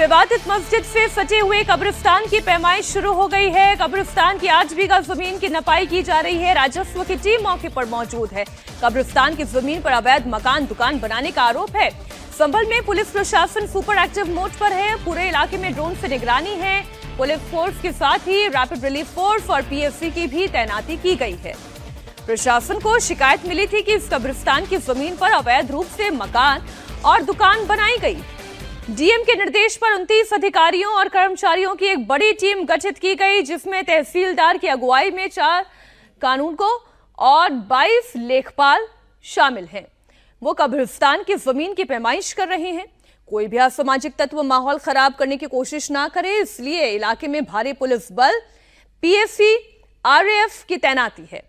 विवादित मस्जिद से सटे हुए कब्रिस्तान की पैमाइश शुरू हो गई है। कब्रिस्तान की 8 बीघा जमीन की नपाई की जा रही है। राजस्व की टीम मौके पर मौजूद है। कब्रिस्तान की जमीन पर अवैध मकान दुकान बनाने का आरोप है। संभल में पुलिस प्रशासन सुपर एक्टिव मोड पर है। पूरे इलाके में ड्रोन से निगरानी है। पुलिस फोर्स के साथ ही रैपिड रिलीफ फोर्स और पीएससी की भी तैनाती की गई है। प्रशासन को शिकायत मिली थी कि इस कब्रिस्तान की जमीन पर अवैध रूप से मकान और दुकान बनाई गई। डीएम के निर्देश पर 29 अधिकारियों और कर्मचारियों की एक बड़ी टीम गठित की गई, जिसमें तहसीलदार की अगुवाई में 4 कानूनगो और 22 लेखपाल शामिल हैं। वो कब्रिस्तान की जमीन की पैमाइश कर रहे हैं। कोई भी असामाजिक तत्व माहौल खराब करने की कोशिश ना करे, इसलिए इलाके में भारी पुलिस बल, पीएससी, आरएएफ की तैनाती है।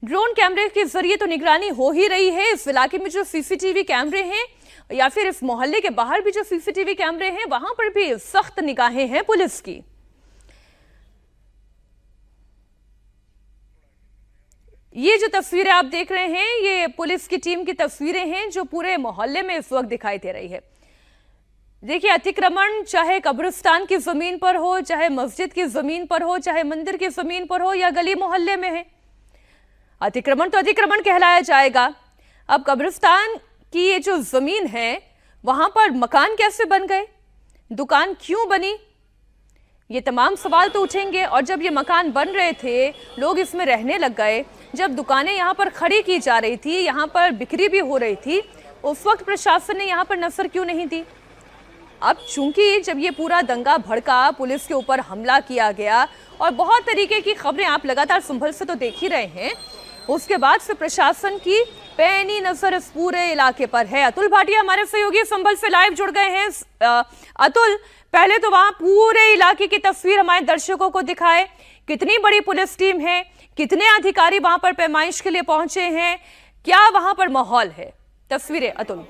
ड्रोन कैमरे के जरिए तो निगरानी हो ही रही है। इस इलाके में जो सीसीटीवी कैमरे हैं या फिर इस मोहल्ले के बाहर भी जो सीसीटीवी कैमरे हैं, वहां पर भी सख्त निगाहें हैं पुलिस की। ये जो तस्वीरें आप देख रहे हैं, ये पुलिस की टीम की तस्वीरें हैं जो पूरे मोहल्ले में इस वक्त दिखाई दे रही है। देखिए, अतिक्रमण चाहे कब्रिस्तान की जमीन पर हो, चाहे मस्जिद की जमीन पर हो, चाहे मंदिर की जमीन पर हो या गली मोहल्ले में है, अतिक्रमण तो अतिक्रमण कहलाया जाएगा। अब कब्रिस्तान की ये जो जमीन है, वहां पर मकान कैसे बन गए, दुकान क्यों बनी, ये तमाम सवाल तो उठेंगे। और जब ये मकान बन रहे थे, लोग इसमें रहने लग गए, जब दुकानें यहाँ पर खड़ी की जा रही थी, यहाँ पर बिक्री भी हो रही थी, उस वक्त प्रशासन ने यहाँ पर नजर क्यों नहीं दी? अब चूंकि जब ये पूरा दंगा भड़का, पुलिस के ऊपर हमला किया गया और बहुत तरीके की खबरें आप लगातार संभल से तो देख ही रहे हैं, उसके बाद से प्रशासन की पैनी नजर इस पूरे इलाके पर है। अतुल भाटिया हमारे सहयोगी संभल से लाइव जुड़ गए हैं। अतुल, पहले तो वहां पूरे इलाके की तस्वीर हमारे दर्शकों को दिखाए। कितनी बड़ी पुलिस टीम है, कितने अधिकारी वहां पर पैमाइश के लिए पहुंचे हैं, क्या वहां पर माहौल है? तस्वीरें अतुल।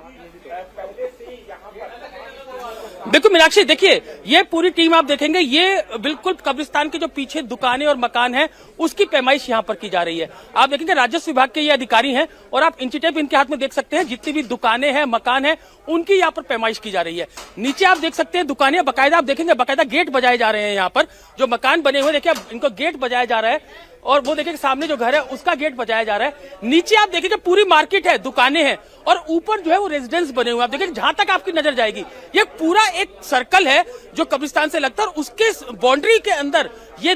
बिल्कुल मीनाक्षी, देखिए ये पूरी टीम आप देखेंगे, ये बिल्कुल कब्रिस्तान के जो पीछे दुकानें और मकान हैं उसकी पैमाइश यहाँ पर की जा रही है। आप देखेंगे राजस्व विभाग के ये अधिकारी हैं और आप इंची टेप इनके हाथ में देख सकते हैं। जितनी भी दुकानें हैं, मकान हैं, उनकी यहाँ पर पैमाइश की जा रही है। नीचे आप देख सकते हैं दुकानें, बकायदा आप देखेंगे बकायदा गेट बजाए जा रहे हैं। यहाँ पर जो मकान बने हुए, देखिए इनको गेट बजाया जा रहा है और वो देखिए सामने जो घर है उसका गेट बजाया जा रहा है। नीचे आप देखिए पूरी मार्केट है, दुकानें हैं और ऊपर जो है वो रेजिडेंस बने हुए हैं। आप देखिए जहां तक आपकी नजर जाएगी, ये पूरा एक सर्कल है जो कब्रिस्तान से लगता है और उसके बाउंड्री के अंदर ये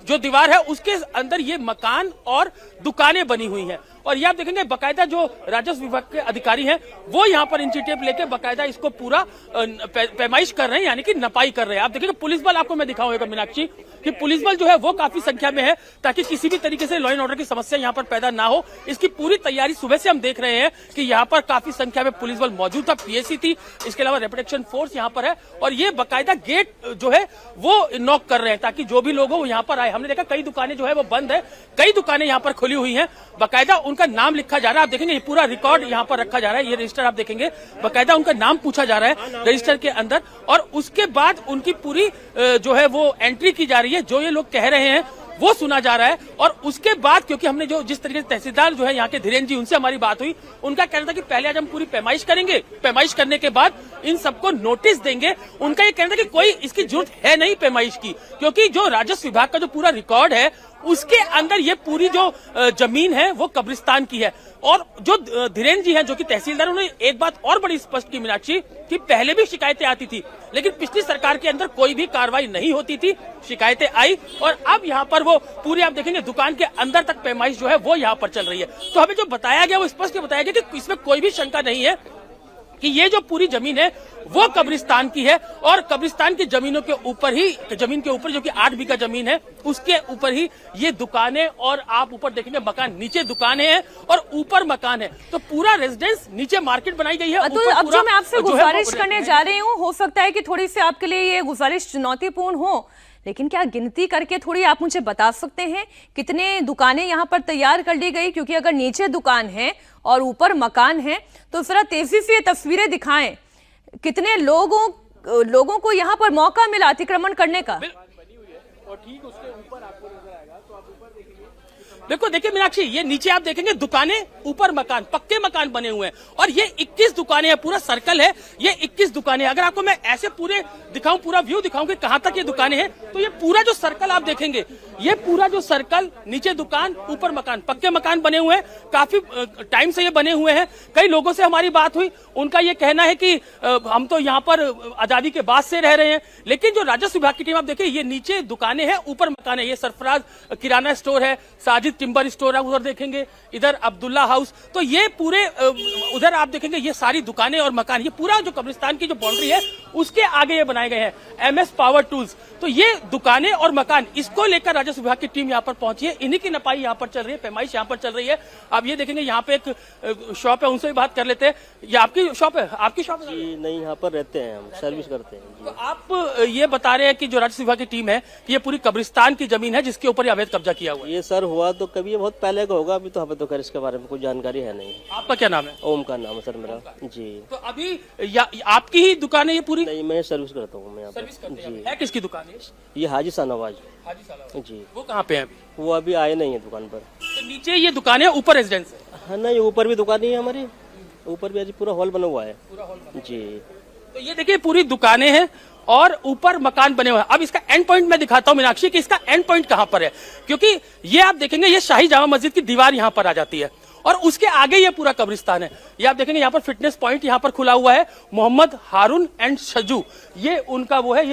जो दीवार है उसके अंदर ये मकान और दुकानें बनी हुई हैं। और ये आप देखेंगे बकायदा जो राजस्व विभाग के अधिकारी हैं वो यहाँ पर इंची टेप लेके बकायदा इसको पूरा पैमाइश कर रहे हैं, यानी कि नपाई कर रहे हैं। आप देखेंगे पुलिस बल, आपको मैं दिखाऊंगा मीनाक्षी कि पुलिस बल जो है वो काफी संख्या में है, ताकि किसी भी तरीके से लॉ एंड ऑर्डर की समस्या यहाँ पर पैदा ना हो। इसकी पूरी तैयारी सुबह से हम देख रहे हैं कि यहाँ पर काफी संख्या में पुलिस बल मौजूद था, पीएससी थी, इसके अलावा रैपिड एक्शन फोर्स यहाँ पर है और ये बकायदा गेट जो है वो नॉक कर रहे हैं ताकि जो भी लोग हो वो यहाँ पर आए। हमने देखा कई दुकानें जो है वो बंद है, कई दुकानें यहाँ पर खुली हुई हैं, बकायदा उनका नाम लिखा जा रहा है। आप देखेंगे ये पूरा रिकॉर्ड यहाँ पर रखा जा रहा है, ये रजिस्टर आप देखेंगे बकायदा उनका नाम पूछा जा रहा है रजिस्टर के अंदर और उसके बाद उनकी पूरी जो है वो एंट्री की जा रही है। जो ये लोग कह रहे हैं वो सुना जा रहा है और उसके बाद क्योंकि हमने जो जिस तरीके से तहसीलदार जो है यहाँ के धीरेन्द्र जी, उनसे हमारी बात हुई, उनका कहना था कि पहले आज हम पूरी पैमाइश करेंगे, पैमाइश करने के बाद इन सबको नोटिस देंगे। उनका ये कहना था कि कोई इसकी जरूरत है नहीं पैमाइश की, क्योंकि जो राजस्व विभाग का जो पूरा रिकॉर्ड है उसके अंदर ये पूरी जो जमीन है वो कब्रिस्तान की है। और जो धीरेन्द्र जी हैं जो कि तहसीलदार, उन्होंने एक बात और बड़ी स्पष्ट की मीनाक्षी कि पहले भी शिकायतें आती थी लेकिन पिछली सरकार के अंदर कोई भी कार्रवाई नहीं होती थी, शिकायतें आई और अब यहाँ पर वो पूरी आप देखेंगे दुकान के अंदर तक पैमाइश जो है वो यहाँ पर चल रही है। तो हमें जो बताया गया वो स्पष्ट बताया गया कि इसमें कोई भी शंका नहीं है कि ये जो पूरी जमीन है वो कब्रिस्तान की है और कब्रिस्तान की जमीनों के ऊपर ही, जमीन के ऊपर जो कि 8 बीघा जमीन है उसके ऊपर ही ये दुकानें और आप ऊपर देखेंगे मकान, नीचे दुकानें हैं और ऊपर मकान है। तो पूरा रेजिडेंस, नीचे मार्केट बनाई गई है। अब जो मैं आपसे गुजारिश करने जा रही हूँ, हो सकता है कि थोड़ी सी आपके लिए ये गुजारिश चुनौतीपूर्ण हो, लेकिन क्या गिनती करके थोड़ी आप मुझे बता सकते हैं कितने दुकानें यहाँ पर तैयार कर ली गई? क्योंकि अगर नीचे दुकान है और ऊपर मकान है तो जरा तेजी से ये तस्वीरें दिखाएं, कितने लोगों को यहाँ पर मौका मिला अतिक्रमण करने का? और ठीक उसके ऊपर आपको नजर आएगा तो आप ऊपर देखेंगे देखो देखिए मीनाक्षी, ये नीचे आप देखेंगे दुकानें, ऊपर मकान, पक्के मकान बने हुए हैं और ये 21 दुकानें हैं, पूरा सर्कल है, ये 21 दुकानें हैं। अगर आपको मैं ऐसे पूरे दिखाऊं, पूरा व्यू दिखाऊं कि कहां तक ये दुकानें हैं, तो ये पूरा जो सर्कल आप देखेंगे, ये पूरा जो सर्कल, नीचे दुकान, ऊपर मकान, पक्के मकान बने हुए हैं, काफी टाइम से ये बने हुए हैं। कई लोगों से हमारी बात हुई, उनका ये कहना है कि हम तो यहाँ पर आजादी के बाद से रह रहे हैं, लेकिन जो राजस्व विभाग की टीम आप देखिए, ये नीचे दुकानें हैं, ऊपर मकान है। ये सरफराज किराना स्टोर है, साजिद टिम्बर स्टोर है, उधर देखेंगे, इधर अब्दुल्ला हाउस, तो ये पूरे उधर आप देखेंगे ये सारी दुकानें और मकान, ये पूरा जो कब्रिस्तान की जो बाउंड्री है उसके आगे ये बनाए गए हैं MS पावर टूल्स। तो ये दुकानें और मकान, इसको लेकर राजस्व विभाग की टीम यहाँ पर पहुंची है। इन्हीं की नपाई यहाँ पर चल रही है, पैमाइश यहाँ पर चल रही है। आप ये देखेंगे यहाँ पे एक शॉप है, उनसे भी बात कर लेते हैं। ये आपकी शॉप है? आपकी शॉप है? जी नहीं, यहाँ पर रहते हैं, हम सर्विस करते हैं जी। तो आप ये बता रहे हैं कि जो राजस्व विभाग की टीम है, ये पूरी कब्रिस्तान की जमीन है जिसके ऊपर ये अवैध कब्जा किया हुआ है। ये सर हुआ तो कभी, ये बहुत पहले का होगा, अभी तो हमें तो खैर इसके बारे में कोई जानकारी है नहीं। आपका क्या नाम है? ओम का नाम है सर मेरा जी। तो अभी आपकी ही दुकान है ये पूरी? नहीं, मैं सर्विस करता हूँ, मैं यहाँ सर्विस पर करते हैं। जी। है किसकी दुकान है? ये हाजी शाहनवाज हाजी साहब जी। वो कहाँ पे है अभी? वो अभी आए नहीं है दुकान पर। तो नीचे ये दुकान है, ऊपर रेजिडेंस है। हाँ नहीं, ऊपर भी दुकान नहीं है हमारी, ऊपर भी आज पूरा हॉल बना हुआ है जी। तो ये देखिए पूरी दुकानें हैं और ऊपर मकान बने हुए हैं। अब इसका एंड पॉइंट मैं दिखाता हूं मीनाक्षी कि इसका एंड पॉइंट कहां पर है, क्योंकि ये आप देखेंगे ये शाही जामा मस्जिद की दीवार यहां पर आ जाती है और उसके आगे ये पूरा कब्रिस्तान है। ये आप देखेंगे यहाँ पर फिटनेस पॉइंट यहाँ पर खुला हुआ है, मोहम्मद हारून एंड शजू, ये उनका वो है, ये